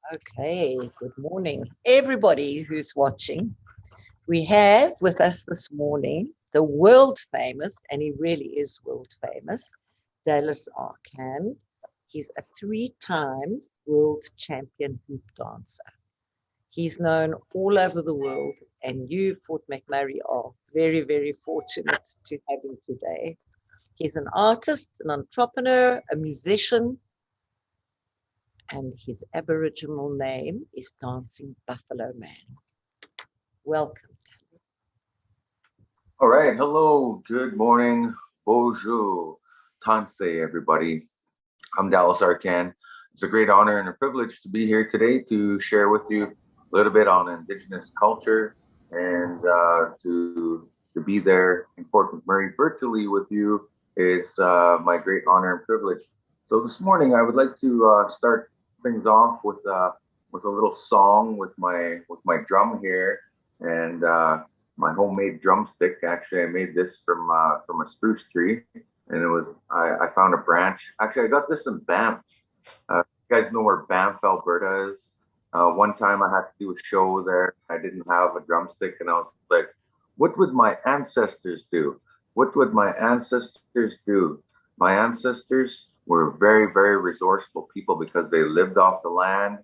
Okay, good morning, everybody who's watching. We have with us this morning the world famous, and he really is world famous, Dallas Arcand. He's a 3-time world champion hoop dancer. He's known all over the world, and you, Fort McMurray, are very, very fortunate to have him today. He's an artist, an entrepreneur, a musician, and his Aboriginal name is Dancing Buffalo Man. Welcome. All right. Hello. Good morning. Bonjour. Tanse, everybody. I'm Dallas Arcand. It's a great honor and a privilege to be here today to share with you a little bit on Indigenous culture and to be there in Fort McMurray virtually with you is my great honor and privilege. So this morning I would like to start things off with a little song with my drum here and my homemade drumstick. Actually, I made this from a spruce tree, and it was I found a branch. Actually, I got this in Banff. You guys know where Banff, Alberta is. One time I had to do a show there. I didn't have a drumstick, and I was like, "What would my ancestors do? What would my ancestors do?" My ancestors were very, very resourceful people because they lived off the land,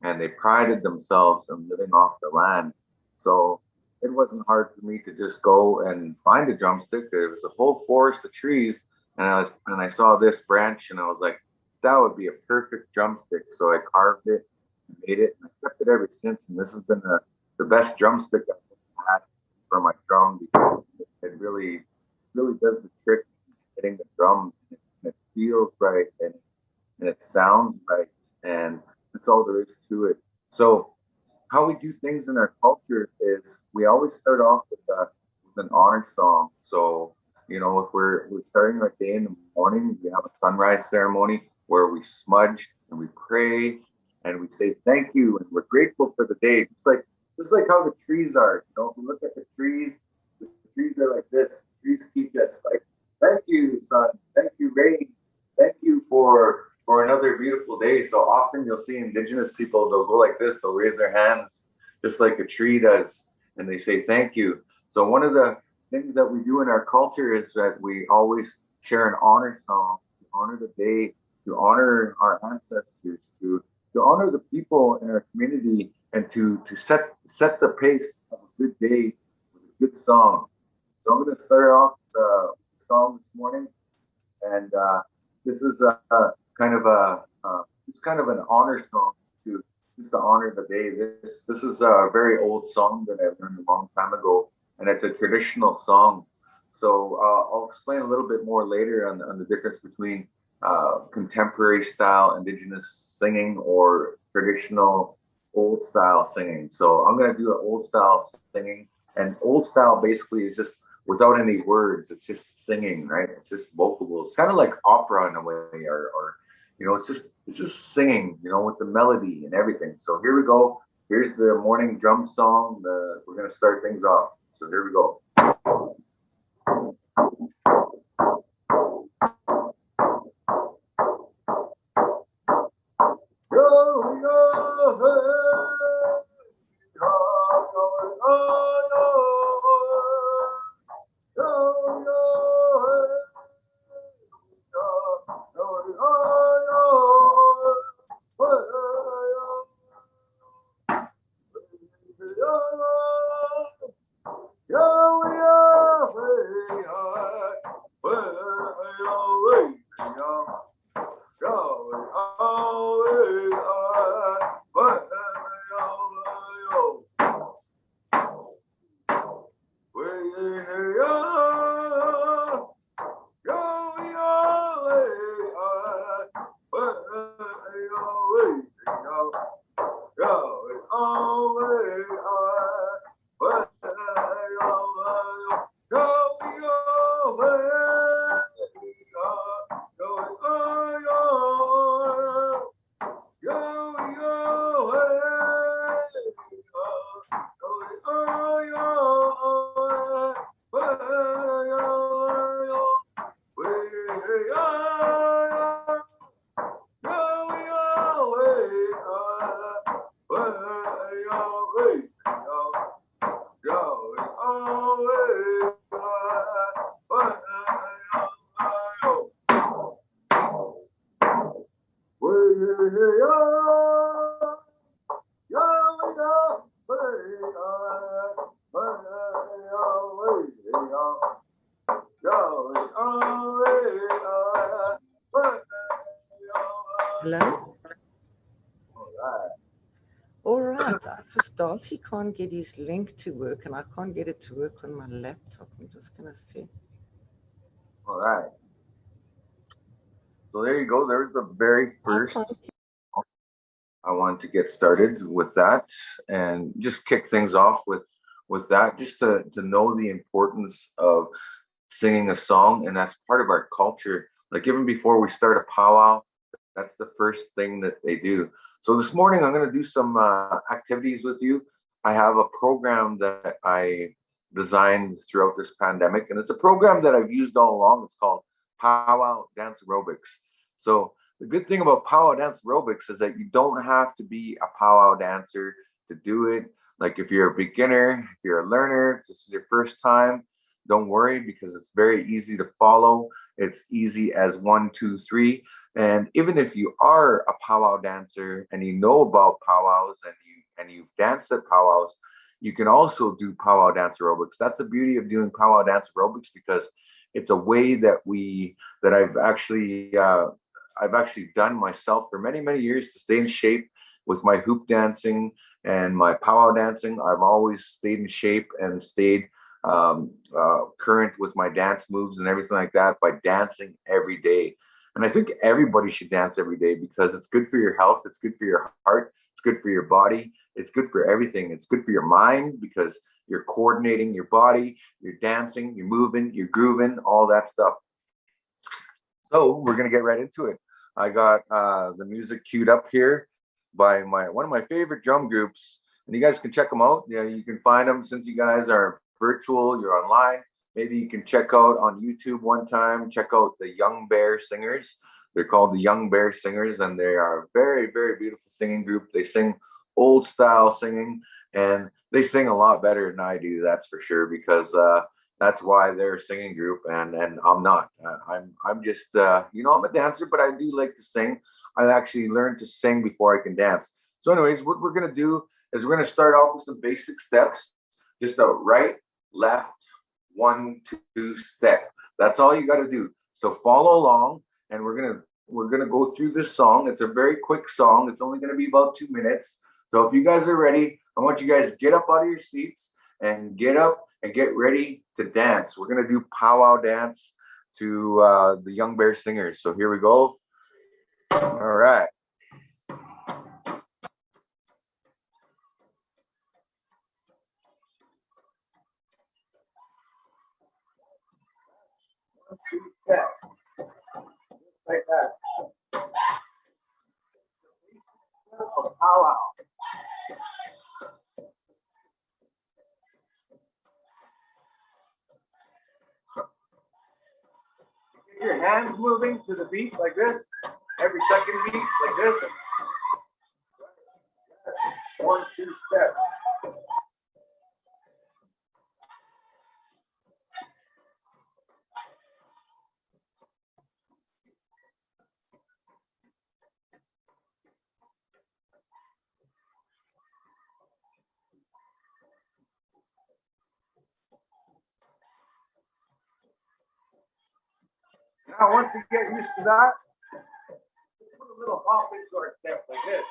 and they prided themselves on living off the land. So it wasn't hard for me to just go and find a drumstick. There was a whole forest of trees, and I saw this branch, and I was like, that would be a perfect drumstick. So I carved it, made it, and I kept it ever since. And this has been the best drumstick I've had for my drum because it really does the trick hitting the drum. And it feels right and it sounds right, and that's all there is to it. So how we do things in our culture is we always start off with an honor song. So, if we're starting our day in the morning, we have a sunrise ceremony where we smudge and we pray and we say thank you and we're grateful for the day. Just like how the trees are. If we look at the trees are like this. Trees teach us like, thank you, sun, thank you, rain, thank you for another beautiful day. So often you'll see Indigenous people, they'll go like this, they'll raise their hands just like a tree does, and they say thank you. So one of the things that we do in our culture is that we always share an honor song to honor the day, to honor our ancestors, to honor the people in our community, and to set the pace of a good day with a good song. So I'm going to start off the song this morning, and this is kind of a it's kind of an honor song to just to honor the day. This is a very old song that I learned a long time ago, and it's a traditional song. So I'll explain a little bit more later on the difference between contemporary style Indigenous singing or traditional old style singing. So I'm going to do an old style singing, and old style basically is just without any words. It's just singing, right? It's just vocals, kind of like opera in a way, or it's just singing, with the melody and everything. So here we go. Here's the morning drum song. We're gonna start things off. So here we go. Yo, Hello? All right. I just Darcy can't get his link to work, and I can't get it to work on my laptop. I'm just going to see. All right. So there you go. There's the very first. I wanted to get started with that and just kick things off with that, just to know the importance of singing a song, and that's part of our culture. Like even before we start a powwow, that's the first thing that they do. So this morning I'm going to do some activities with you. I have a program that I designed throughout this pandemic, and it's a program that I've used all along. It's called Powwow Dance Aerobics. So the good thing about powwow dance aerobics is that you don't have to be a powwow dancer to do it. Like if you're a beginner, if you're a learner, if this is your first time, don't worry, because it's very easy to follow. It's easy as 1, 2, 3. And even if you are a powwow dancer and you know about powwows and you've danced at powwows, you can also do powwow dance aerobics. That's the beauty of doing powwow dance aerobics, because it's a way that I've actually done myself for many, many years to stay in shape with my hoop dancing and my powwow dancing. I've always stayed in shape and stayed current with my dance moves and everything like that by dancing every day. And I think everybody should dance every day, because it's good for your health. It's good for your heart. It's good for your body. It's good for everything. It's good for your mind, because you're coordinating your body, you're dancing, you're moving, you're grooving, all that stuff. So we're going to get right into it. I got the music queued up here by one of my favorite drum groups, and you guys can check them out. Yeah, you can find them since you guys are virtual, you're online. Maybe you can check out on YouTube one time, check out the Young Bear Singers. They're called the Young Bear Singers, and they are a very, very beautiful singing group. They sing old style singing, and they sing a lot better than I do, that's for sure, because that's why they're a singing group, and I'm not. I'm just I'm a dancer, but I do like to sing. I actually learned to sing before I can dance. So, anyways, what we're gonna do is we're gonna start off with some basic steps. Just a right, left, 1, 2 step. That's all you got to do. So follow along, and we're gonna go through this song. It's a very quick song. It's only gonna be about 2 minutes. So if you guys are ready, I want you guys to get up out of your seats and get up and get ready to dance. We're gonna do powwow dance to the Young Bear Singers. So here we go. All right. Like that. Powwow. Get your hands moving to the beat like this. Every second beat like this. 1, 2 step. Now, once you get used to that, just put a little hop into our step like this,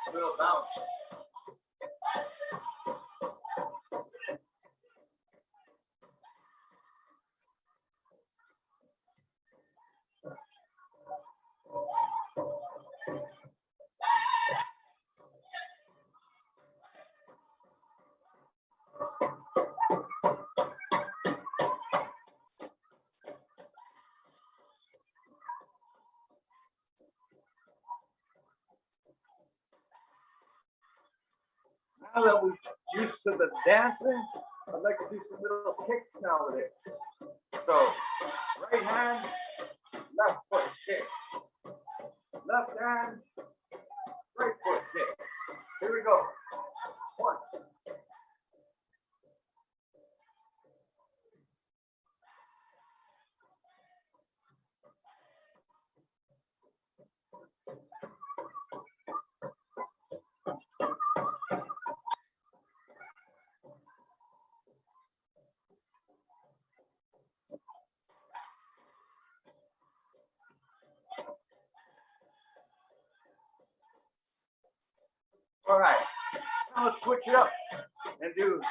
a little bounce. Now that we're used to the dancing, I'd like to do some little kicks now with it. So, right hand, left foot kick. Left hand, right foot kick. Here we go. 1. All right, now let's switch it up and do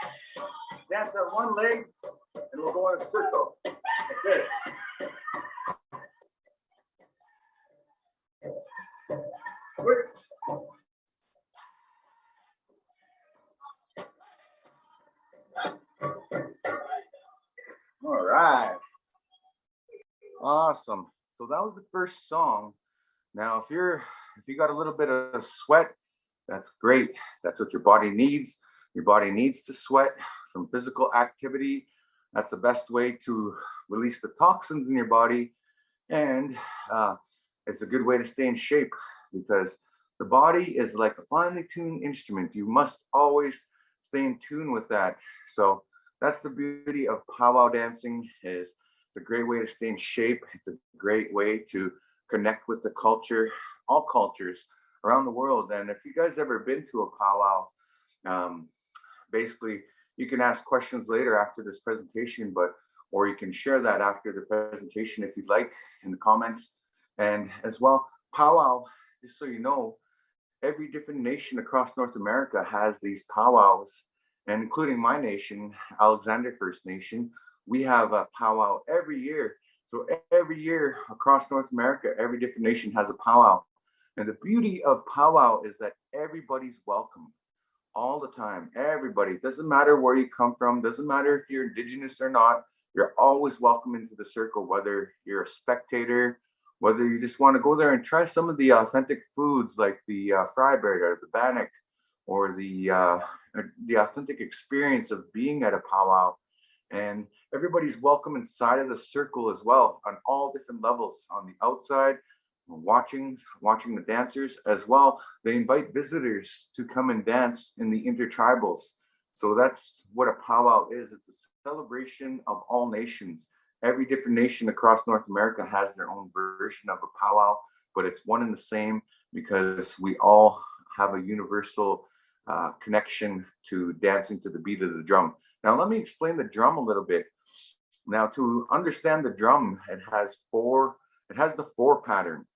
dance on one leg, and we'll go in a circle like this. Switch. All right. Awesome. So that was the first song. Now, if you got a little bit of sweat, that's great. That's what your body needs. Your body needs to sweat from physical activity. That's the best way to release the toxins in your body. And it's a good way to stay in shape because the body is like a finely tuned instrument. You must always stay in tune with that. So that's the beauty of powwow dancing. Is it's a great way to stay in shape. It's a great way to connect with the culture, all cultures around the world. And if you guys ever been to a powwow, basically you can ask questions later after this presentation, or you can share that after the presentation if you'd like in the comments. And as well, powwow, just so you know, every different nation across North America has these powwows, and including my nation, Alexander First Nation, we have a powwow every year. So every year across North America, every different nation has a powwow. And the beauty of powwow is that everybody's welcome all the time. Everybody, doesn't matter where you come from, doesn't matter if you're indigenous or not, you're always welcome into the circle, whether you're a spectator, whether you just want to go there and try some of the authentic foods like the fry bread or the bannock, or the authentic experience of being at a powwow. And everybody's welcome inside of the circle as well, on all different levels, on the outside, watching the dancers as well. They invite visitors to come and dance in the intertribals. So that's what a powwow is. It's a celebration of all nations. Every different nation across North America has their own version of a powwow, but it's one and the same because we all have a universal connection to dancing to the beat of the drum. Now, let me explain the drum a little bit. Now, to understand the drum, it has the four pattern.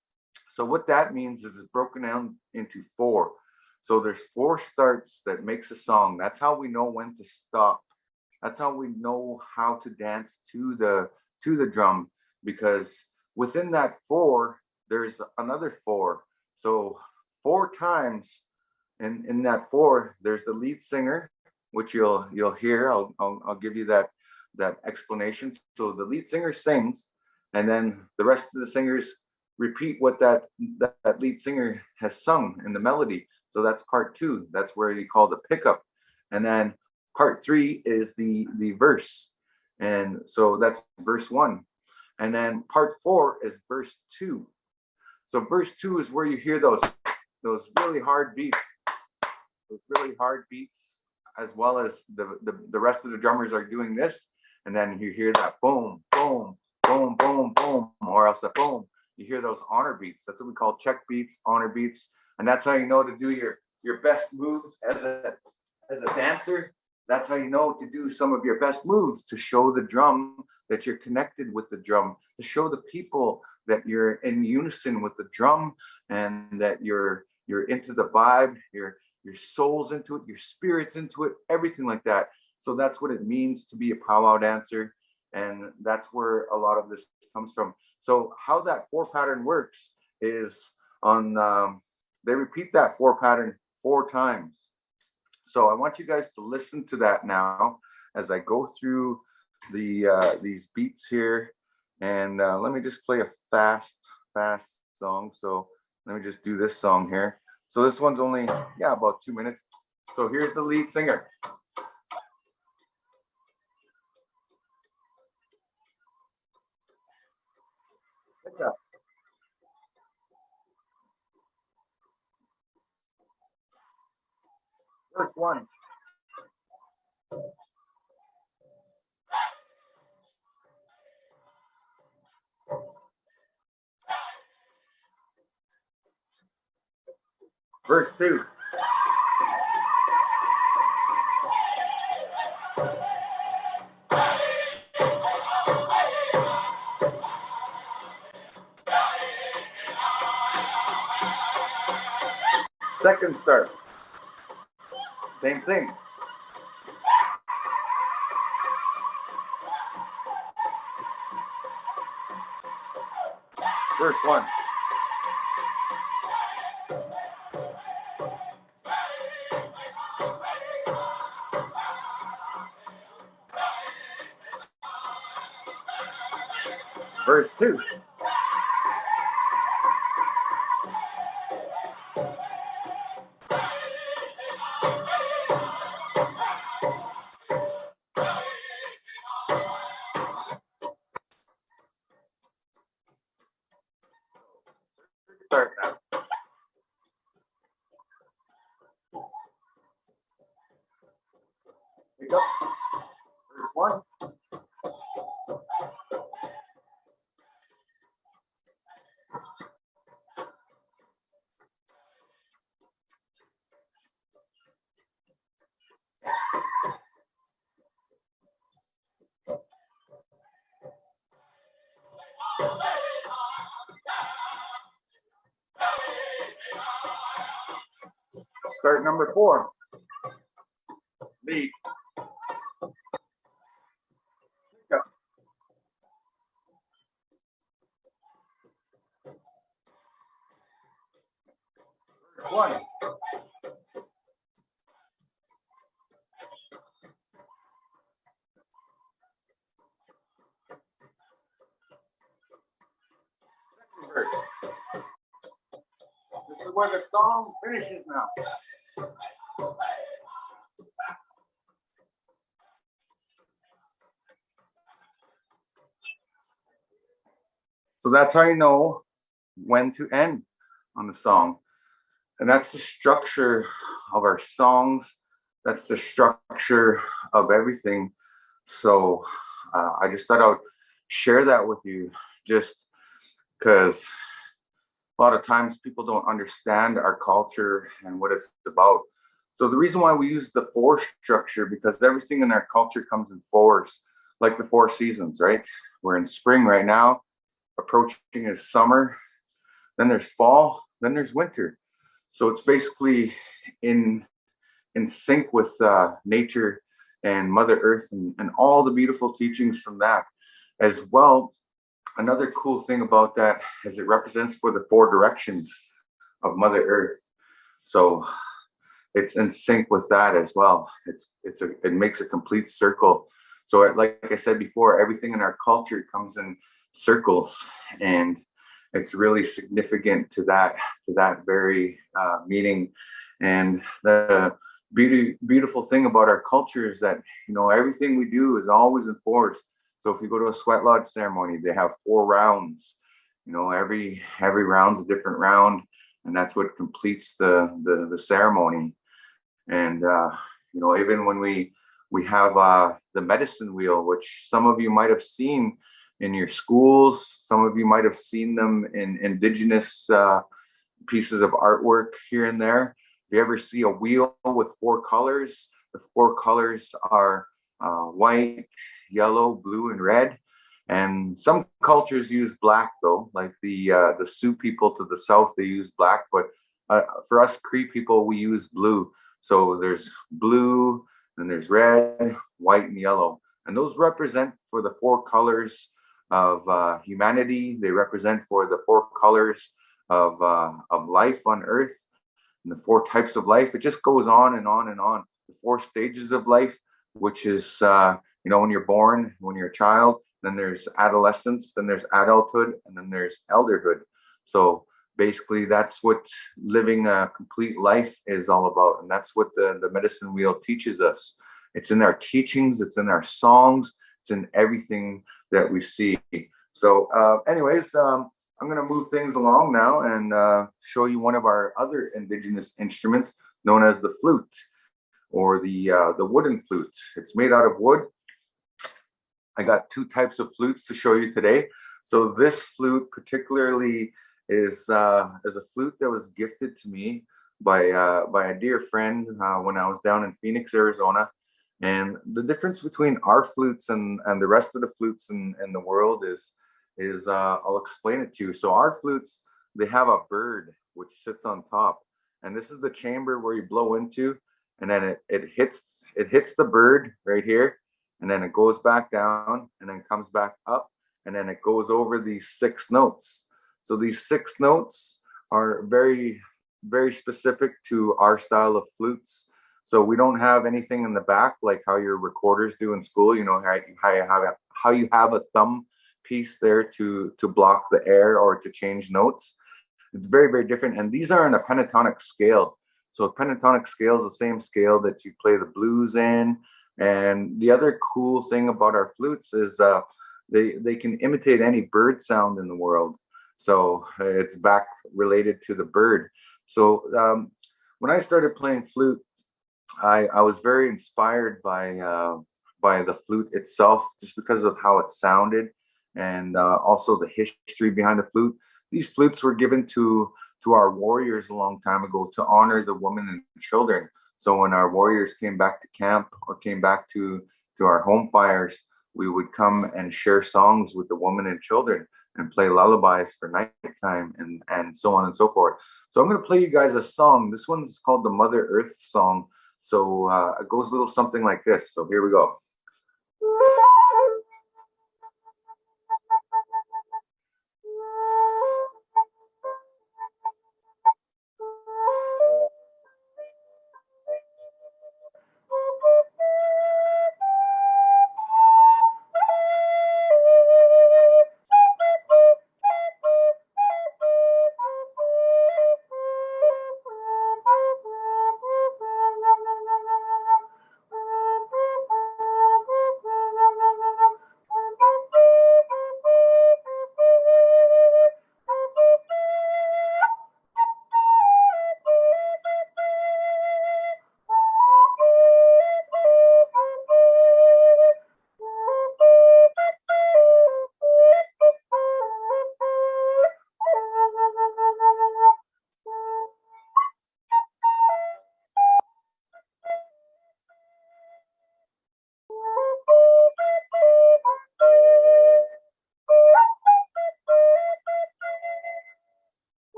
So what that means is it's broken down into four. So there's four starts that makes a song. That's how we know when to stop. That's how we know how to dance to the drum, because within that four, there's another four. So four times in that four, there's the lead singer, which you'll hear. I'll give you that explanation. So the lead singer sings, and then the rest of the singers repeat what that lead singer has sung in the melody. So that's part two. That's where you call the pickup. And then part three is the verse. And so that's verse one. And then part four is verse two. So verse two is where you hear those really hard beats, as well as the rest of the drummers are doing this. And then you hear that boom, boom, boom, boom, boom, or else a boom. You hear those honor beats. That's what we call check beats, honor beats. And that's how you know to do your best moves as a dancer. That's how you know to do some of your best moves, to show the drum that you're connected with the drum, to show the people that you're in unison with the drum, and that you're into the vibe, your soul's into it, your spirit's into it, everything like that. So that's what it means to be a powwow dancer. And that's where a lot of this comes from. So how that four pattern works is they repeat that four pattern four times. So I want you guys to listen to that now as I go through these beats here. And let me just play a fast song. So let me just do this song here. So this one's only, about 2 minutes. So here's the lead singer. Verse one. Verse two. Second start. Same thing. Verse 1. Verse 2. Start now. Pick up. Verse 1. Start number 4. Lead. Pick up. Verse 1. Verse. This is where the song finishes now. So that's how you know when to end on the song. And that's the structure of our songs. That's the structure of everything. So I just thought I would share that with you, just because a lot of times people don't understand our culture and what it's about. So the reason why we use the 4 structure, because everything in our culture comes in 4s, like the 4 seasons, right? We're in spring right now, approaching is summer, then there's fall, then there's winter. So it's basically in sync with nature and Mother Earth and all the beautiful teachings from that. As well, another cool thing about that is it represents for the 4 directions of Mother Earth. So it's in sync with that as well. It makes a complete circle. So like I said before, everything in our culture comes in circles, and it's really significant to that very meaning. And the beautiful thing about our culture is that, you know, everything we do is always in 4s. So if you go to a sweat lodge ceremony, they have 4 rounds. You know, every round's a different round, and that's what completes the ceremony. And you know, even when we have the medicine wheel, which some of you might have seen in your schools, some of you might have seen them in indigenous pieces of artwork here and there. If you ever see a wheel with 4 colors, the 4 colors are white, yellow, blue, and red. And some cultures use black, though, like the Sioux people to the south, they use black. But for us Cree people, we use blue. So there's blue, and there's red, white, and yellow. And those represent for the 4 colors of humanity. They represent for the 4 colors of life on Earth, and the 4 types of life. It just goes on and on and on. The 4 stages of life, which is you know, when you're born, when you're a child, then there's adolescence, then there's adulthood, and then there's elderhood. So basically, that's what living a complete life is all about, and that's what the medicine wheel teaches us. It's in our teachings, it's in our songs, it's in everything that we see. So anyways, I'm going to move things along now and show you one of our other indigenous instruments known as the flute, or the wooden flute. It's made out of wood. I got 2 types of flutes to show you today. So this flute particularly is a flute that was gifted to me by a dear friend when I was down in Phoenix, Arizona. And the difference between our flutes and the rest of the flutes in the world is I'll explain it to you. So our flutes, they have a bird which sits on top, and this is the chamber where you blow into, and then it hits the bird right here, and then it goes back down, and then comes back up, and then it goes over these 6 notes. So these 6 notes are very, very specific to our style of flutes. So we don't have anything in the back like how your recorders do in school. You know how you have a thumb piece there to block the air or to change notes. It's very, very different. And these are in a pentatonic scale. So pentatonic scale is the same scale that you play the blues in. And the other cool thing about our flutes is they can imitate any bird sound in the world. So it's back related to the bird. So when I started playing flute, I was very inspired by the flute itself, just because of how it sounded, and also the history behind the flute. These flutes were given to our warriors a long time ago to honor the women and children. So when our warriors came back to camp or came back to our home fires, we would come and share songs with the women and children and play lullabies for nighttime and so on and so forth. So I'm going to play you guys a song. This one's called the Mother Earth Song. So it goes a little something like this. So here we go.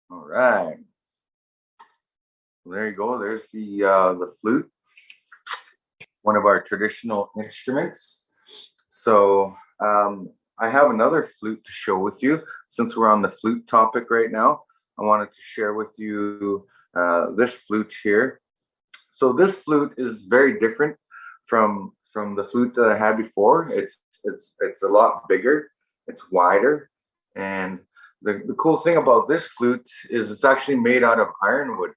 All right. Well, there you go. There's the flute, one of our traditional instruments. So I have another flute to show with you. Since we're on the flute topic right now, I wanted to share with you this flute here. So this flute is very different from the flute that I had before. It's a lot bigger, it's wider, and the cool thing about this flute is it's actually made out of ironwood.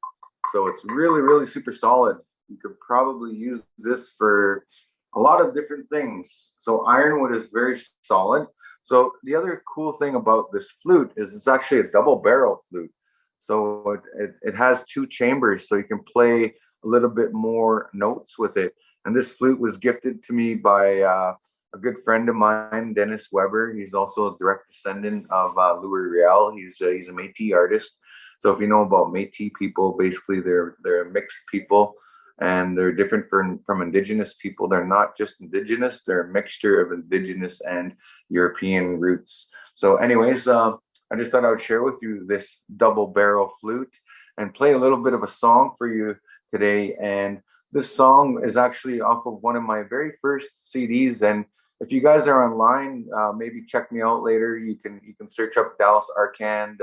So it's really, really super solid. You could probably use this for a lot of different things. So ironwood is very solid. So the other cool thing about this flute is it's actually a double barrel flute. So it has 2 chambers, so you can play a little bit more notes with it. And this flute was gifted to me by a good friend of mine, Dennis Weber. He's also a direct descendant of Louis Riel. He's a Métis artist. So if you know about Métis people, basically they're a mixed people, and they're different from indigenous people. They're not just indigenous; they're a mixture of indigenous and European roots. So, anyways, I just thought I would share with you this double barrel flute and play a little bit of a song for you today. And this song is actually off of one of my very first CDs. And if you guys are online, maybe check me out later. You can search up Dallas Arcand,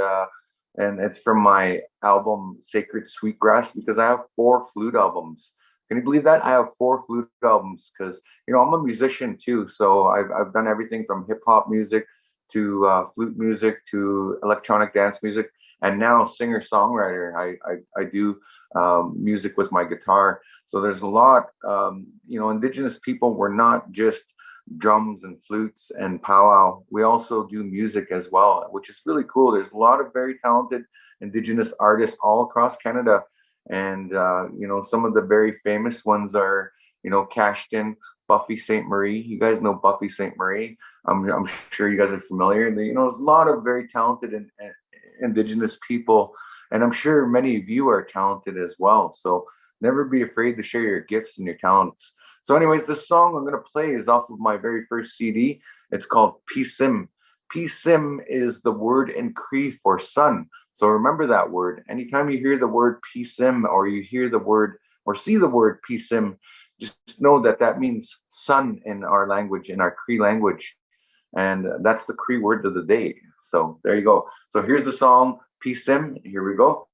and it's from my album Sacred Sweetgrass, because I have 4 flute albums. Can you believe that? I have 4 flute albums because I'm a musician too. So I've done everything from hip hop music to flute music to electronic dance music, and now singer songwriter. I do music with my guitar. So there's a lot. Indigenous people were not just drums and flutes and powwow. We also do music as well, which is really cool. There's a lot of very talented Indigenous artists all across Canada, and some of the very famous ones are Cashton, Buffy St. Marie. You guys know Buffy St. Marie. I'm sure you guys are familiar. There's a lot of very talented Indigenous people, and I'm sure many of you are talented as well. So Never be afraid to share your gifts and your talents. So anyways, this song I'm going to play is off of my very first CD. It's called PSIM. PSIM is the word in Cree for sun. So remember that word. Anytime you hear the word PSIM, or you hear the word or see the word PSIM, just know that that means sun in our language, in our Cree language. And that's the Cree word of the day. So there you go. So here's the song, PSIM. Here we go.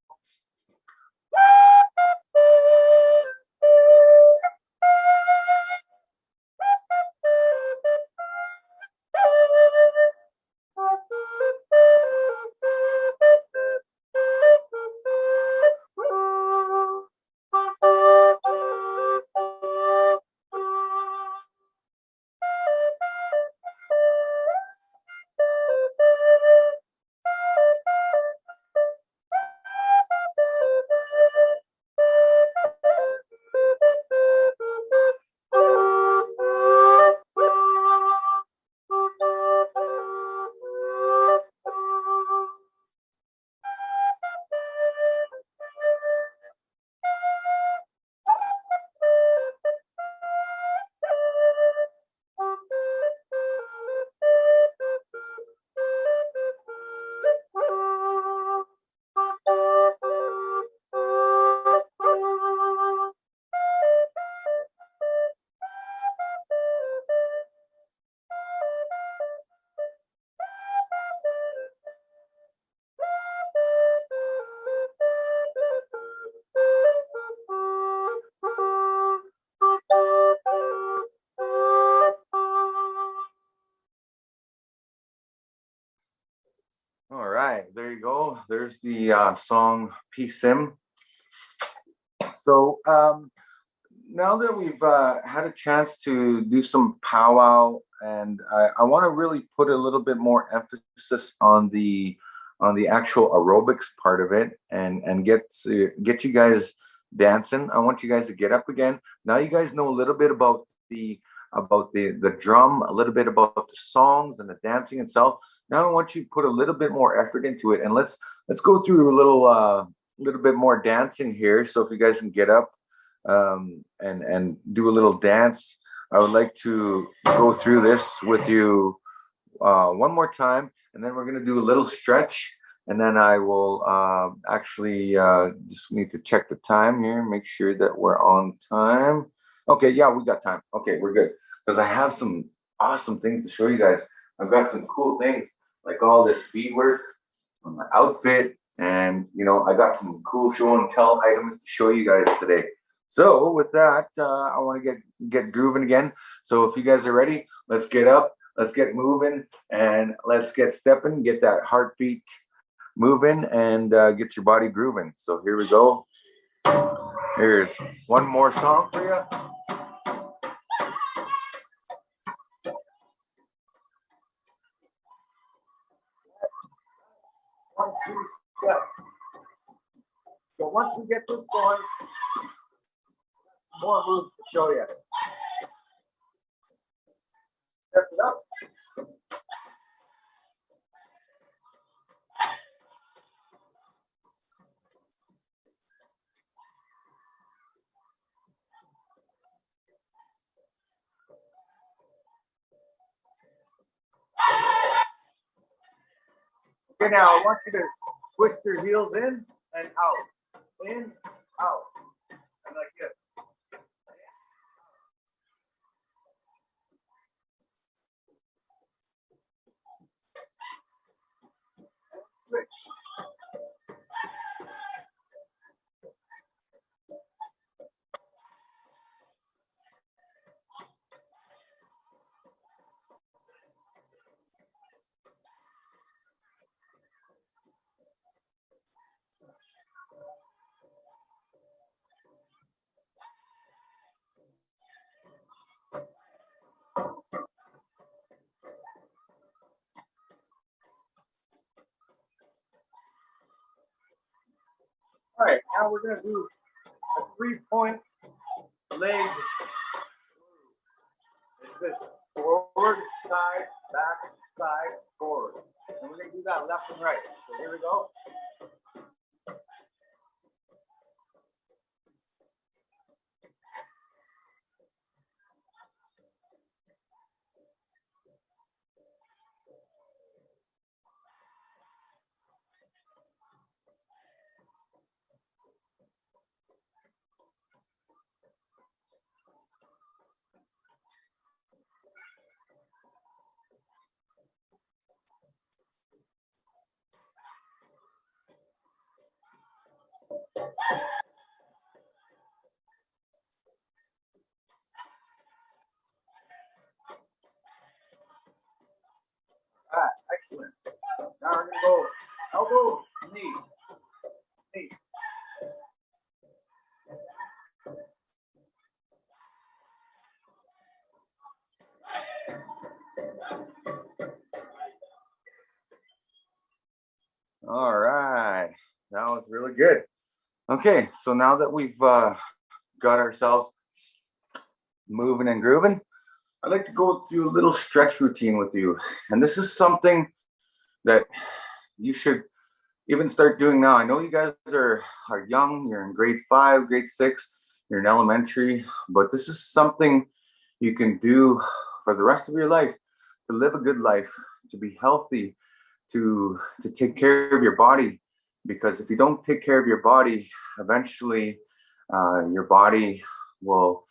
All right, there you go. There's the song PSIM. So now that we've had a chance to do some powwow, and I want to really put a little bit more emphasis on the actual aerobics part of it, and get you guys dancing. I want you guys to get up again. Now you guys know a little bit about the drum, a little bit about the songs and the dancing itself. Now I want you to put a little bit more effort into it, and let's go through a little bit more dancing here. So if you guys can get up and do a little dance, I would like to go through this with you one more time, and then we're going to do a little stretch, and then I will actually just need to check the time here, make sure that we're on time. Okay, yeah, we got time. Okay, we're good, because I have some awesome things to show you guys. I've got some cool things, like all this beadwork on my outfit, and I got some cool show and tell items to show you guys today. So with that, I want to get grooving again. So if you guys are ready, let's get up, let's get moving, and let's get stepping, get that heartbeat moving, and get your body grooving. So here we go. Here's one more song for you. One, two, step. So once we get this going, more moves to show you. Step it up. Okay, now I want you to twist your heels in and out. In, out. And like this. Switch. All right, now we're going to do a 3-point leg. It's this forward, side, back, side, forward. And we're going to do that left and right. So here we go. All right, that was really good. Okay, so now that we've got ourselves moving and grooving, I'd like to go through a little stretch routine with you. And this is something that you should even start doing now. I know you guys are young, you're in grade 5, grade 6, you're in elementary, but this is something you can do for the rest of your life, to live a good life, to be healthy, to take care of your body. Because if you don't take care of your body, eventually your body will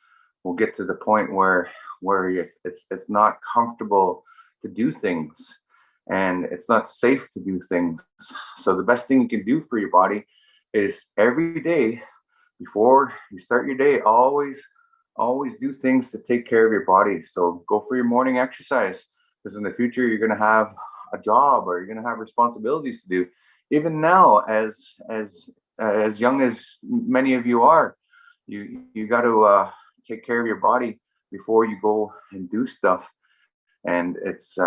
get to the point where it's not comfortable to do things, and it's not safe to do things. So the best thing you can do for your body is every day before you start your day, always do things to take care of your body. So go for your morning exercise, because in the future you're going to have a job, or you're going to have responsibilities to do. Even now, as young as many of you are, you got to take care of your body before you go and do stuff. And it's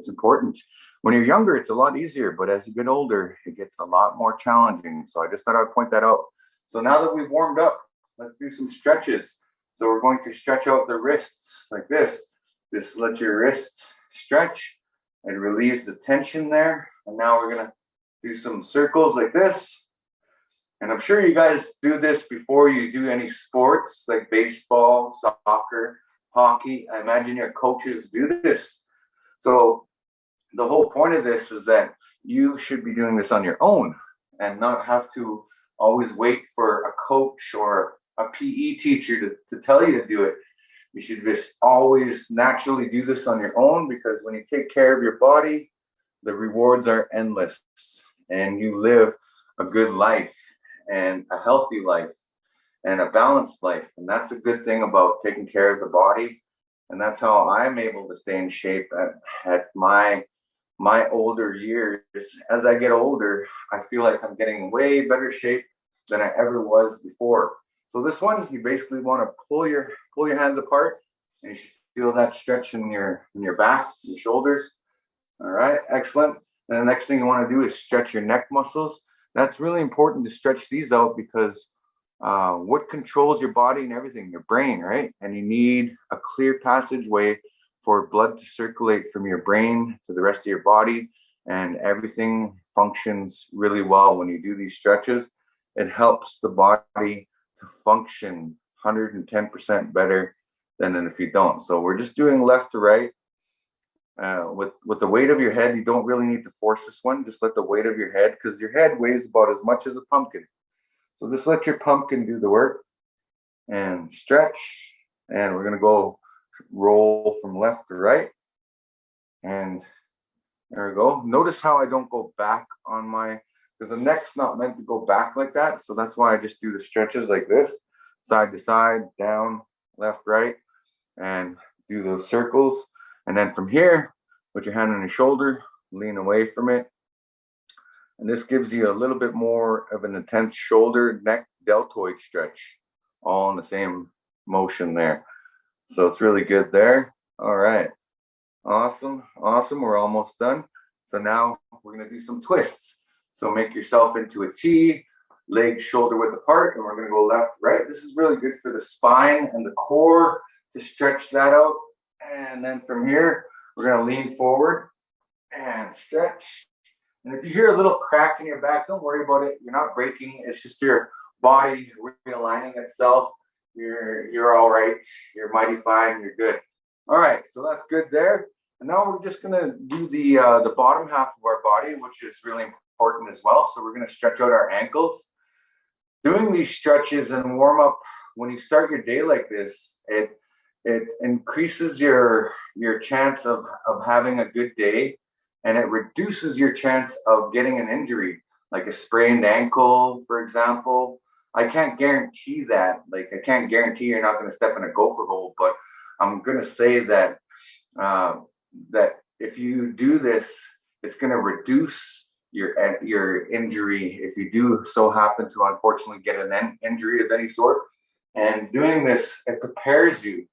important. When you're younger, it's a lot easier, but as you get older, it gets a lot more challenging. So I just thought I'd point that out. So now that we've warmed up, let's do some stretches. So we're going to stretch out the wrists like this. Just let your wrist stretch. It relieves the tension there. And now we're gonna do some circles like this. And I'm sure you guys do this before you do any sports like baseball, soccer, hockey. I imagine your coaches do this. So the whole point of this is that you should be doing this on your own and not have to always wait for a coach or a PE teacher to tell you to do it. You should just always naturally do this on your own, because when you take care of your body, the rewards are endless, and you live a good life and a healthy life and a balanced life. And that's a good thing about taking care of the body. And that's how I'm able to stay in shape at my older years. As I get older, I feel like I'm getting way better shape than I ever was before. So this one, you basically want to pull your hands apart, and you should feel that stretch in your back, your shoulders. All right, excellent. And the next thing you want to do is stretch your neck muscles. That's really important to stretch these out, because what controls your body and everything? Your brain, right? And you need a clear passageway for blood to circulate from your brain to the rest of your body, and everything functions really well when you do these stretches. It helps the body to function 110% better than if you don't. So we're just doing left to right. With the weight of your head, you don't really need to force this one. Just let the weight of your head, because your head weighs about as much as a pumpkin. So just let your pumpkin do the work and stretch. And we're going to go roll from left to right. And there we go. Notice how I don't go back on because the neck's not meant to go back like that. So that's why I just do the stretches like this, side to side, down, left, right, and do those circles. And then from here, put your hand on your shoulder, lean away from it. And this gives you a little bit more of an intense shoulder, neck, deltoid stretch, all in the same motion there. So it's really good there. All right. Awesome. Awesome. We're almost done. So now we're going to do some twists. So make yourself into a T, legs shoulder width apart, and we're going to go left, right. This is really good for the spine and the core to stretch that out. And then from here, we're going to lean forward and stretch. And if you hear a little crack in your back, don't worry about it. You're not breaking. It's just your body realigning itself. You're all right. You're mighty fine. You're good. All right, so that's good there. And now we're just going to do the bottom half of our body, which is really important as well. So we're going to stretch out our ankles. Doing these stretches and warm up when you start your day like this, it increases your chance of having a good day, and it reduces your chance of getting an injury, like a sprained ankle, for example. I can't guarantee that. Like, I can't guarantee you're not going to step in a gopher hole, but I'm going to say that that if you do this, it's going to reduce your injury if you do so happen to unfortunately get an injury of any sort. And doing this, it prepares you,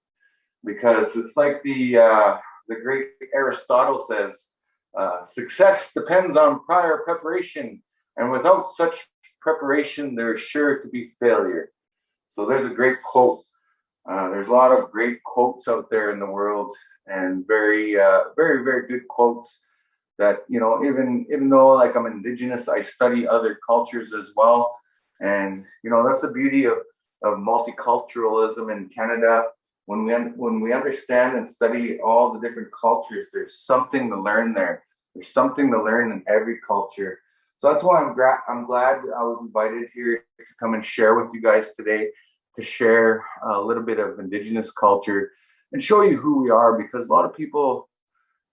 because it's like the great Aristotle says, success depends on prior preparation, and without such preparation, there's sure to be failure. So there's a great quote. There's a lot of great quotes out there in the world, and very, very good quotes that, you know, even though like I'm indigenous, I study other cultures as well. And, you know, that's the beauty of multiculturalism in Canada. When we understand and study all the different cultures, there's something to learn there. There's something to learn in every culture. So that's why I'm glad I was invited here to come and share with you guys today, to share a little bit of indigenous culture and show you who we are, because a lot of people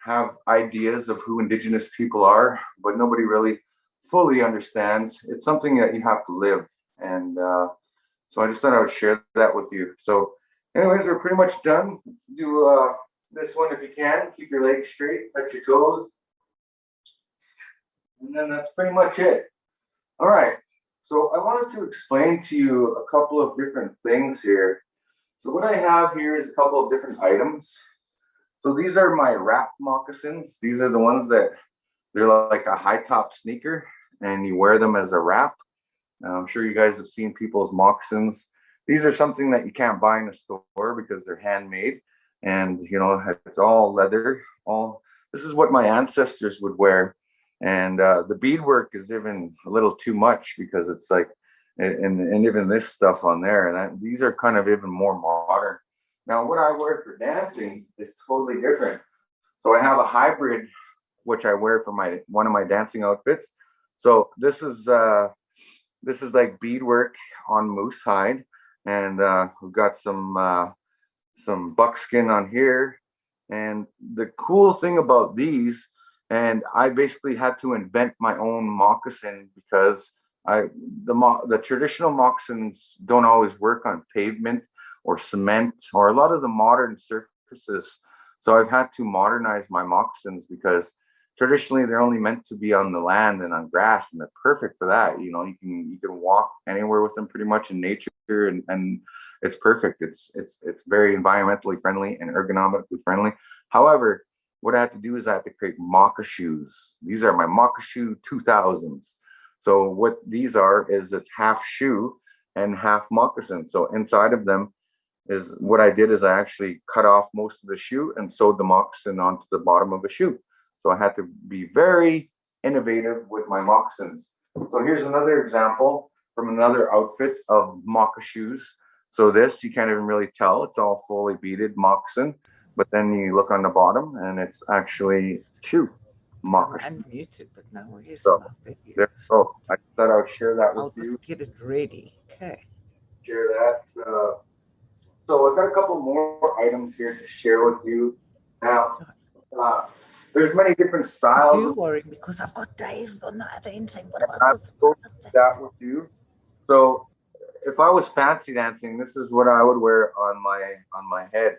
have ideas of who indigenous people are, but nobody really fully understands. It's something that you have to live. And so I just thought I would share that with you. So anyways, we're pretty much done. Do this one if you can. Keep your legs straight, touch your toes. And then that's pretty much it. All right. So I wanted to explain to you a couple of different things here. So what I have here is a couple of different items. So these are my wrap moccasins. These are the ones that they're like a high top sneaker, and you wear them as a wrap. I'm sure you guys have seen people's moccasins. These are something that you can't buy in a store because they're handmade, and you know, it's all leather. This is what my ancestors would wear, and the beadwork is even a little too much, because it's like, and even this stuff on there, and these are kind of even more modern. Now, what I wear for dancing is totally different. So I have a hybrid, which I wear for one of my dancing outfits. So this is like beadwork on moose hide, and we've got some buckskin on here. And the cool thing about these, and I basically had to invent my own moccasin, because the traditional moccasins don't always work on pavement or cement or a lot of the modern surfaces. So I've had to modernize my moccasins, because traditionally they're only meant to be on the land and on grass, and they're perfect for that. You know, you can walk anywhere with them pretty much in nature, and it's perfect. It's very environmentally friendly and ergonomically friendly. However, what I had to do is I had to create mocca shoes. These are my mocca shoe 2000s. So what these are is it's half shoe and half moccasin. So inside of them is what I did is I actually cut off most of the shoe and sewed the moccasin onto the bottom of the shoe. So I had to be very innovative with my moccasins. So here's another example from another outfit of mocca shoes. So this, you can't even really tell. It's all fully beaded moccasin. But then you look on the bottom and it's actually shoe moccasin. I'm unmuted, but now here's So my video. there, so I thought I would share that with I'll you. just get it ready. Okay. Share that. So I've got a couple more items here to share with you. Now, there's many different styles. You worry, because I've got Dave on the other end saying, what about this? That with you. So if I was fancy dancing, this is what I would wear on my head.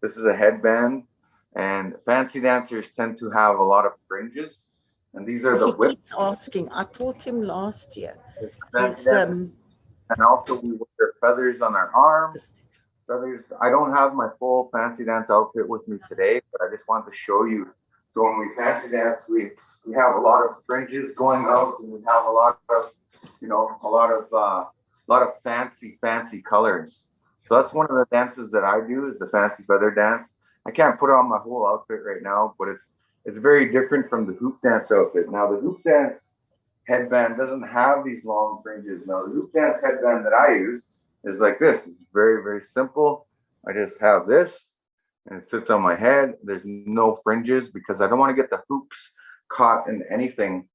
This is a headband, and fancy dancers tend to have a lot of fringes, and these are the whips. He keeps asking. I taught him last year. And also we wear feathers on our arms. Feathers. I don't have my full fancy dance outfit with me today, but I just wanted to show you. So when we fancy dance, we have a lot of fringes going out, and we have a lot of, you know, a lot of fancy colors. So that's one of the dances that I do, is the fancy feather dance. I can't put on my whole outfit right now, but it's very different from the hoop dance outfit. Now the hoop dance headband doesn't have these long fringes. Now the hoop dance headband that I use is like this. It's very, very simple. I just have this, and it sits on my head. There's no fringes, because I don't want to get the hoops caught in anything.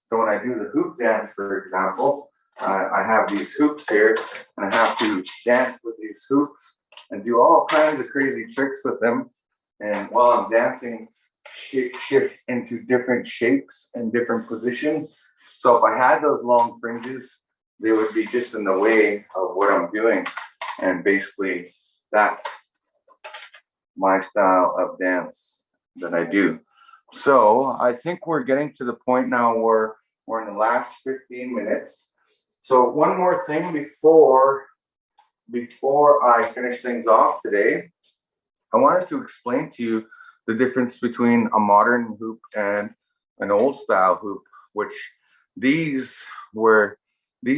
So when I do the hoop dance, for example, I have these hoops here, and I have to dance with these hoops and do all kinds of crazy tricks with them. And while I'm dancing, shift into different shapes and different positions. So if I had those long fringes, they would be just in the way of what I'm doing. And basically, that's my style of dance that I do. So I think we're getting to the point now where We're in the last 15 minutes. So one more thing before I finish things off today, I wanted to explain to you the difference between a modern hoop and an old style hoop, which these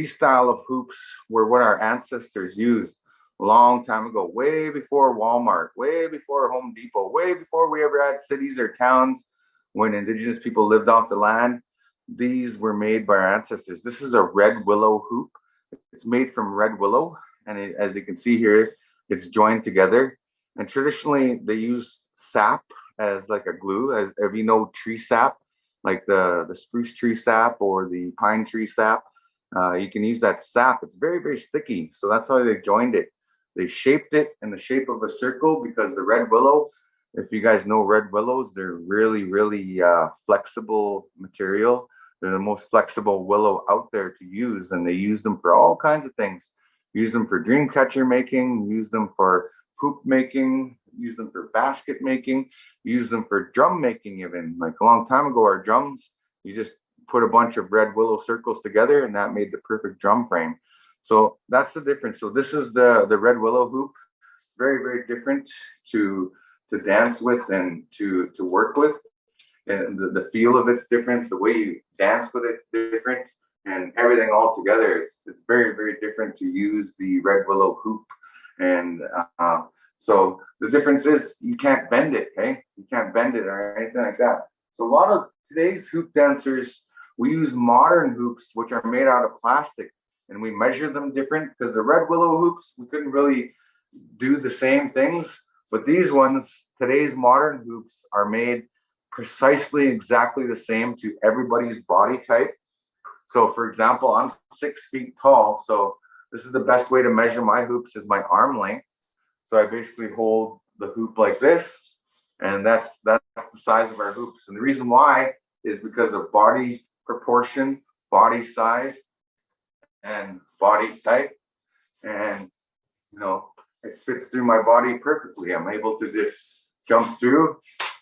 style of hoops were what our ancestors used a long time ago, way before Walmart, way before Home Depot, way before we ever had cities or towns. When indigenous people lived off the land, these were made by our ancestors. This is a red willow hoop. It's made from red willow, and as you can see here, it's joined together. And traditionally, they use sap as like a glue, as if you know tree sap, like the spruce tree sap or the pine tree sap. You can use that sap. It's very, very sticky. So that's how they joined it. They shaped it in the shape of a circle because the red willow, if you guys know red willows, they're really, really flexible material. They're the most flexible willow out there to use, and they use them for all kinds of things. Use them for dream catcher making, use them for hoop making, use them for basket making, use them for drum making even. Like a long time ago, our drums, you just put a bunch of red willow circles together and that made the perfect drum frame. So that's the difference. So this is the red willow hoop. Very, very different to dance with and to work with. And the feel of it's different. The way you dance with it's different. And everything all together, it's very, very different to use the red willow hoop. And so the difference is you can't bend it, okay? You can't bend it or anything like that. So a lot of today's hoop dancers, we use modern hoops, which are made out of plastic, and we measure them different because the red willow hoops, we couldn't really do the same things. But these ones, today's modern hoops, are made precisely exactly the same to everybody's body type. So for example, I'm 6 feet tall. So this is the best way to measure my hoops is my arm length. So I basically hold the hoop like this, and that's the size of our hoops. And the reason why is because of body proportion, body size, and body type. And you know, it fits through my body perfectly. I'm able to just jump through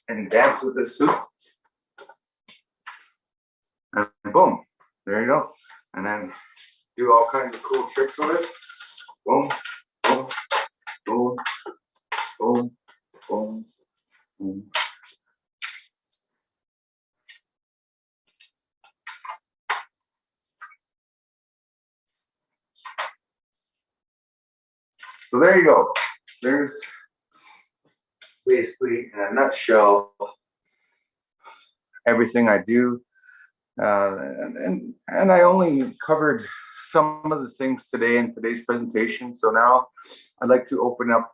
and dance with this hoop. And boom, there you go. And then do all kinds of cool tricks with it. Boom, boom, boom, boom, boom, boom. So there you go. There's basically, in a nutshell, everything I do. And I only covered some of the things today in today's presentation. So now I'd like to open up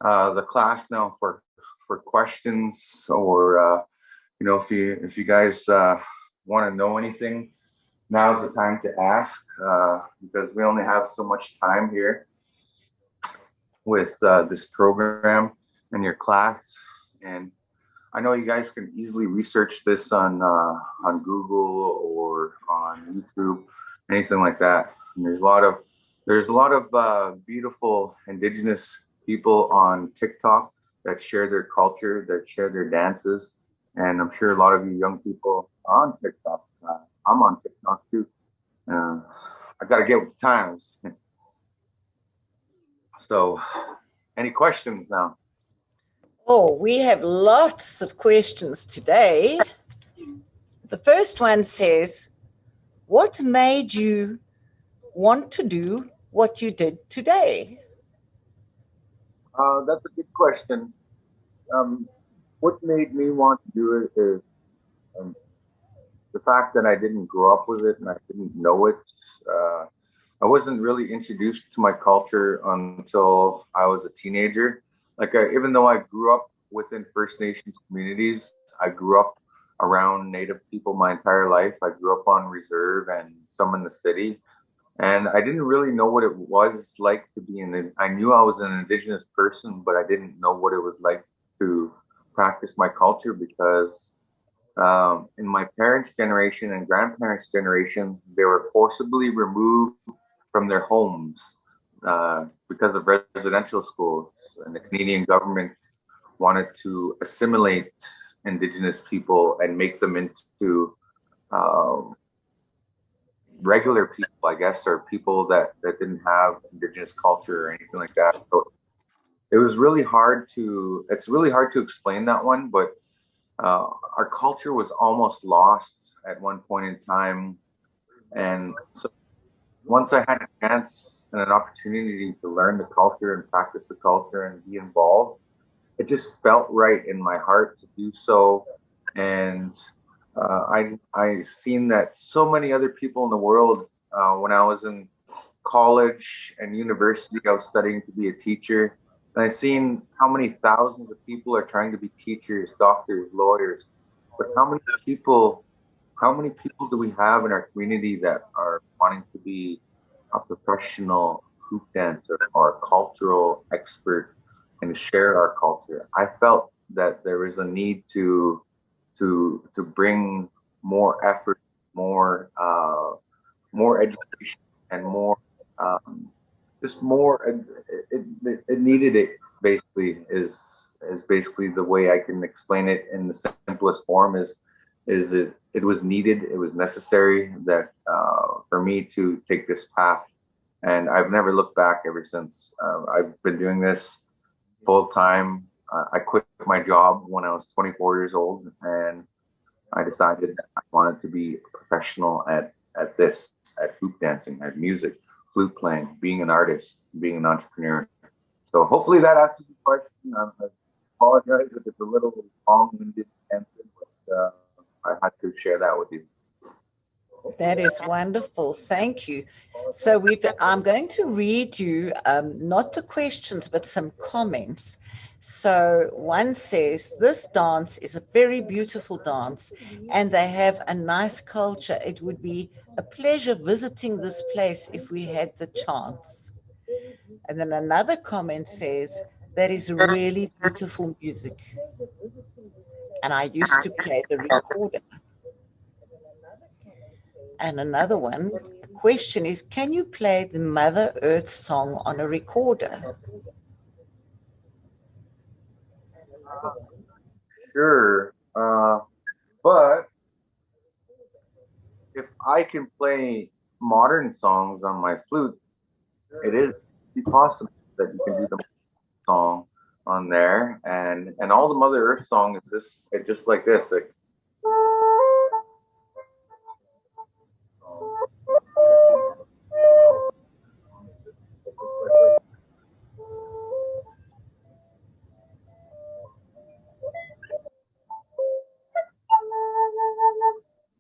the class now for questions, or you know, if you guys want to know anything, now's the time to ask, because we only have so much time here with this program and your class. And I know you guys can easily research this on Google or on YouTube, anything like that. And there's a lot of beautiful indigenous people on TikTok that share their culture, that share their dances, and I'm sure a lot of you young people are on TikTok. I'm on TikTok too. I got to get with the times. So, any questions now? Oh, we have lots of questions today. The first one says, what made you want to do what you did today? That's a good question. What made me want to do it is the fact that I didn't grow up with it and I didn't know it. I wasn't really introduced to my culture until I was a teenager. Like, even though I grew up within First Nations communities, I grew up around Native people my entire life. I grew up on reserve and some in the city. And I didn't really know what it was like to be I knew I was an Indigenous person, but I didn't know what it was like to practice my culture because in my parents' generation and grandparents' generation, they were forcibly removed from their homes because of residential schools. And the Canadian government wanted to assimilate Indigenous people and make them into regular people, I guess, or people that didn't have indigenous culture or anything like that. So it was really hard to, it's really hard to explain that one, but our culture was almost lost at one point in time. And so once I had a chance and an opportunity to learn the culture and practice the culture and be involved, it just felt right in my heart to do so. And I seen that so many other people in the world, when I was in college and university, I was studying to be a teacher. And I seen how many thousands of people are trying to be teachers, doctors, lawyers. But how many people do we have in our community that are wanting to be a professional hoop dancer or a cultural expert and share our culture? I felt that there is a need to bring more effort, more education, and more just more. It needed it. Basically, is basically the way I can explain it in the simplest form. Is it was needed. It was necessary that for me to take this path, and I've never looked back ever since. I've been doing this full time. I quit my job when I was 24 years old, and I decided I wanted to be a professional at this, at hoop dancing, at music, flute playing, being an artist, being an entrepreneur. So hopefully that answers the question. I apologize if it's a little long-winded answer, but I had to share that with you. That is wonderful. Thank you. So I'm going to read you not the questions, but some comments. So one says, this dance is a very beautiful dance and they have a nice culture. It would be a pleasure visiting this place if we had the chance. And then another comment says, that is really beautiful music. And I used to play the recorder. And another one, a question is, can you play the Mother Earth song on a recorder? Sure. But if I can play modern songs on my flute, it is possible that you can do the song on there, and all the Mother Earth song is just like this. Like,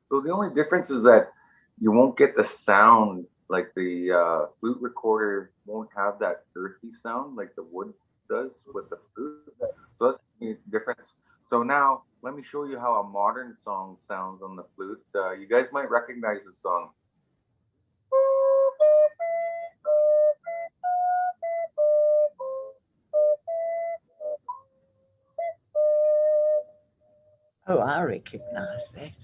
so the only difference is that you won't get the sound, like the flute recorder won't have that earthy sound like the wood does with the flute. So that's the difference. So now let me show you how a modern song sounds on the flute. You guys might recognize the song. Oh, I recognize that.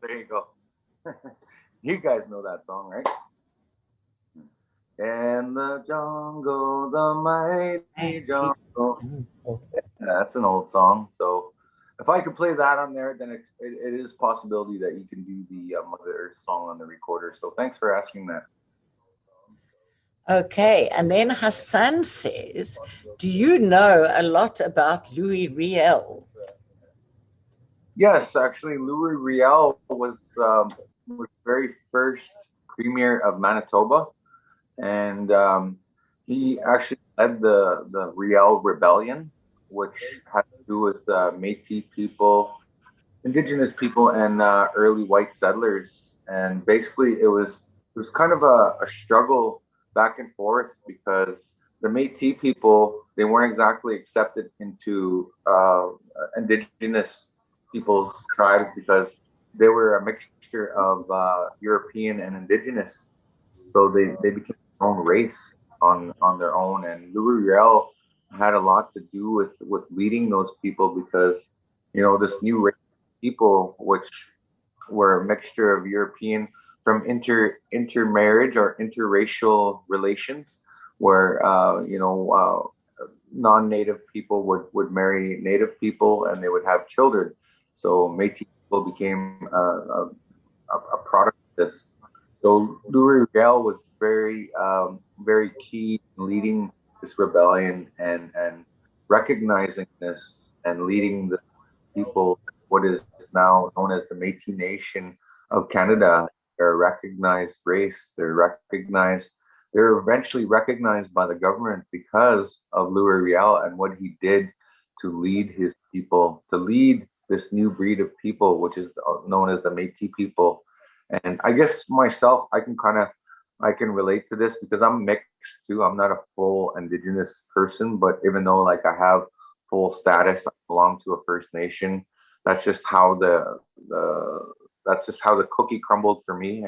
There you go. You guys know that song, right? In the jungle, the mighty jungle. That's an old song. So if I could play that on there, then it is a possibility that you can do the Mother Earth song on the recorder. So thanks for asking that. Okay, and then Hassan says, do you know a lot about Louis Riel? Yes, actually, Louis Riel was very first premier of Manitoba, and he actually led the Riel Rebellion, which had to do with Métis people, Indigenous people, and early white settlers. And basically, it was kind of a struggle back and forth because the Métis people, they weren't exactly accepted into Indigenous people's tribes because they were a mixture of European and Indigenous. So they became their own race on their own. And Louis Riel had a lot to do with leading those people because, you know, this new race of people, which were a mixture of European. from intermarriage or interracial relations, where non-native people would marry native people and they would have children. So Métis people became a product of this. So Louis Riel was very key in leading this rebellion and recognizing this and leading the people, what is now known as the Métis Nation of Canada. They're a recognized race. They're eventually recognized by the government because of Louis Riel and what he did to lead his people, to lead this new breed of people, which is known as the Métis people. And I guess myself, I can relate to this because I'm mixed too. I'm not a full Indigenous person, but even though like I have full status, I belong to a First Nation. That's just how the cookie crumbled for me,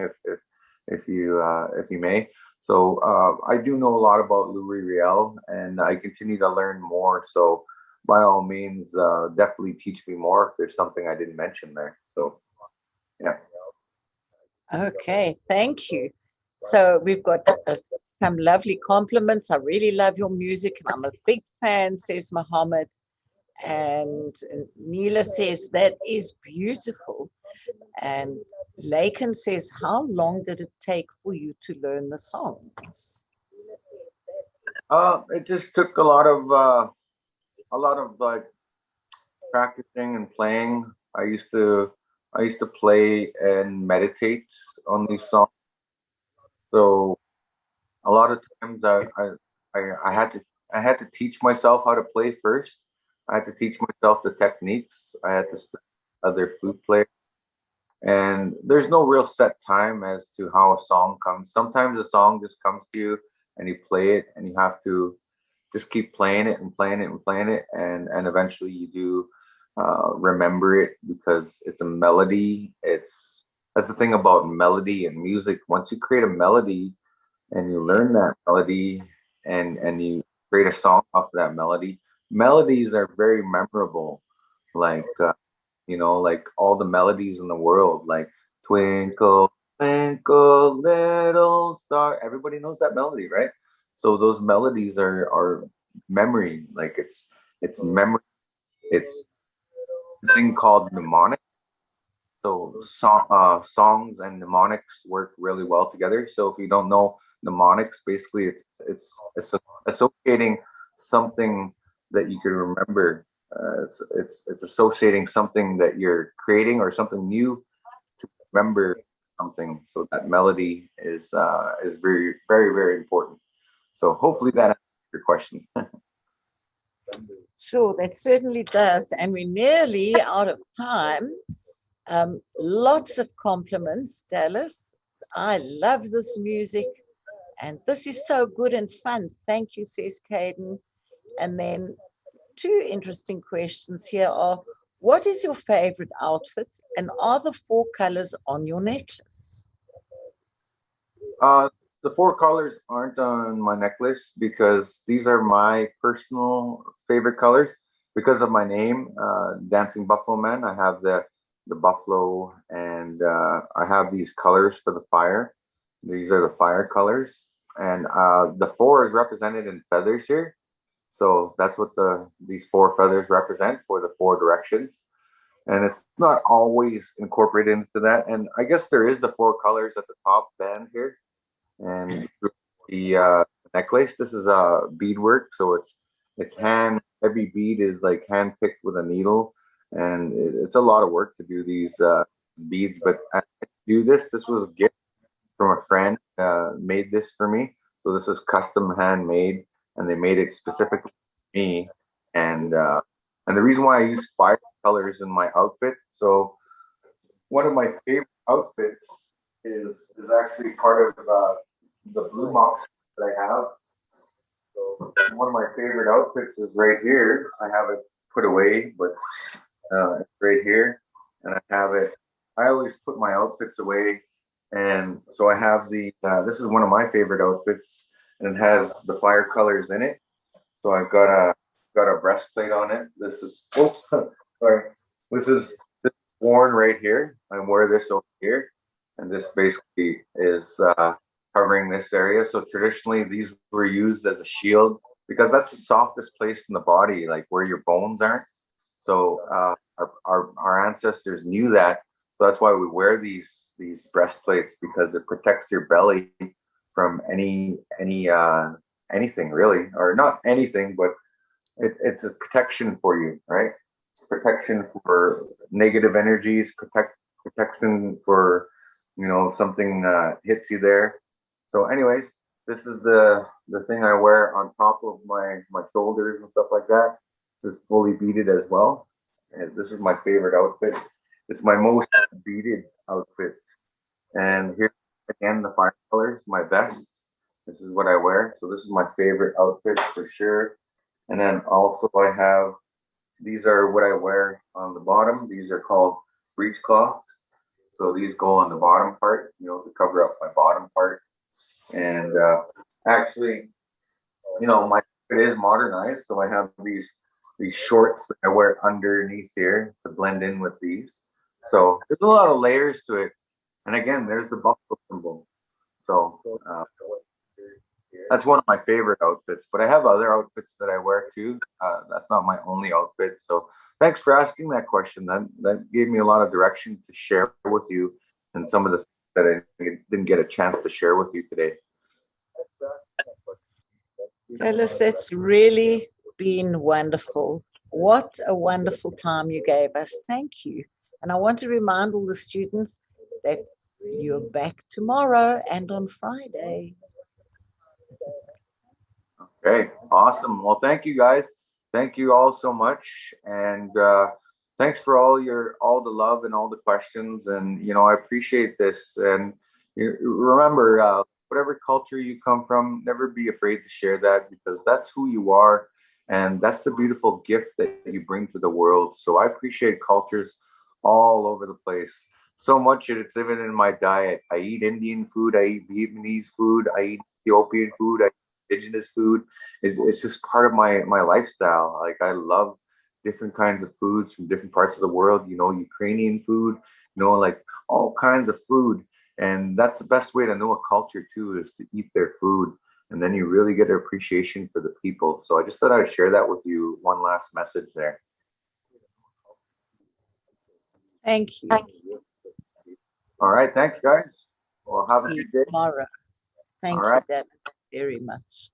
if you may. So I do know a lot about Louis Riel, and I continue to learn more. So by all means, definitely teach me more if there's something I didn't mention there. So yeah. Okay, thank you. So we've got some lovely compliments. I really love your music, and I'm a big fan, says Muhammad. And Neela says, that is beautiful. And Lakin says, how long did it take for you to learn the songs? It just took a lot of like practicing and playing. I used to play and meditate on these songs. So a lot of times I had to teach myself how to play first. I had to teach myself the techniques. I had to study other flute players. And there's no real set time as to how a song comes. Sometimes a song just comes to you and you play it and you have to just keep playing it and playing it and playing it. And eventually you do remember it because it's a melody. That's the thing about melody and music. Once you create a melody and you learn that melody and you create a song off of that melody, melodies are very memorable. Like, like all the melodies in the world, like Twinkle, Twinkle, Little Star. Everybody knows that melody, right? So those melodies are memory. Like it's memory. It's a thing called mnemonic. So songs and mnemonics work really well together. So if you don't know mnemonics, basically it's associating something that you can remember. It's associating something that you're creating or something new to remember something. So that melody is very very very important. So hopefully that answers your question. Sure, that certainly does. And we're nearly out of time. Lots of compliments, Dallas. I love this music, and this is so good and fun. Thank you, says Caden. And then two interesting questions here are, what is your favorite outfit, and are the 4 colors on your necklace? The 4 colors aren't on my necklace because these are my personal favorite colors because of my name, Dancing Buffalo Man. I have the buffalo, and I have these colors for the fire. These are the fire colors, and the 4 is represented in feathers here. So that's what these 4 feathers represent for the 4 directions. And it's not always incorporated into that. And I guess there is the 4 colors at the top band here. And the necklace, this is beadwork. So it's hand, every bead is like hand picked with a needle. And it's a lot of work to do these beads. But I do this. This was a gift from a friend, made this for me. So this is custom handmade, and they made it specifically for me. And the reason why I use 5 colors in my outfit. So one of my favorite outfits is actually part of the blue mocks that I have. So one of my favorite outfits is right here. I have it put away, but it's right here, and I have it. I always put my outfits away, and so I have this is one of my favorite outfits, and it has the fire colors in it. So I've got a breastplate on it. This is sorry. This is worn right here. I wear this over here, and this basically is covering this area. So traditionally, these were used as a shield because that's the softest place in the body, like where your bones aren't. So our ancestors knew that. So that's why we wear these breastplates, because it protects your belly from anything really, or not anything, but it's a protection for you, right? Protection for negative energies, protection for, you know, something hits you there. So anyways, this is the thing I wear on top of my shoulders and stuff like that. This is fully beaded as well. And this is my favorite outfit. It's my most beaded outfit. And here again, the fire colors, my vest. This is what I wear. So this is my favorite outfit for sure. And then also I have, these are what I wear on the bottom. These are called breechcloths. So these go on the bottom part, you know, to cover up my bottom part. And actually, you know, it is modernized. So I have these shorts that I wear underneath here to blend in with these. So there's a lot of layers to it. And again, there's the buffalo symbol. So that's one of my favorite outfits, but I have other outfits that I wear too. That's not my only outfit. So thanks for asking that question. That gave me a lot of direction to share with you, and some of the that I didn't get a chance to share with you today. Dallas, that's really been wonderful. What a wonderful time you gave us. Thank you. And I want to remind all the students that you're back tomorrow and on Friday. Okay, awesome. Well, thank you guys. Thank you all so much, and thanks for all the love and all the questions. And you know, I appreciate this. And remember, whatever culture you come from, never be afraid to share that, because that's who you are, and that's the beautiful gift that you bring to the world. So I appreciate cultures all over the place. So much that it's even in my diet. I eat Indian food, I eat Vietnamese food, I eat Ethiopian food, I eat indigenous food. It's just part of my lifestyle. Like, I love different kinds of foods from different parts of the world, you know, Ukrainian food, you know, like all kinds of food. And that's the best way to know a culture too, is to eat their food. And then you really get an appreciation for the people. So I just thought I'd share that with you. One last message there. Thank you. All right. Thanks, guys. Well, have a good day. Tomorrow. Thank you, Dallas, very much.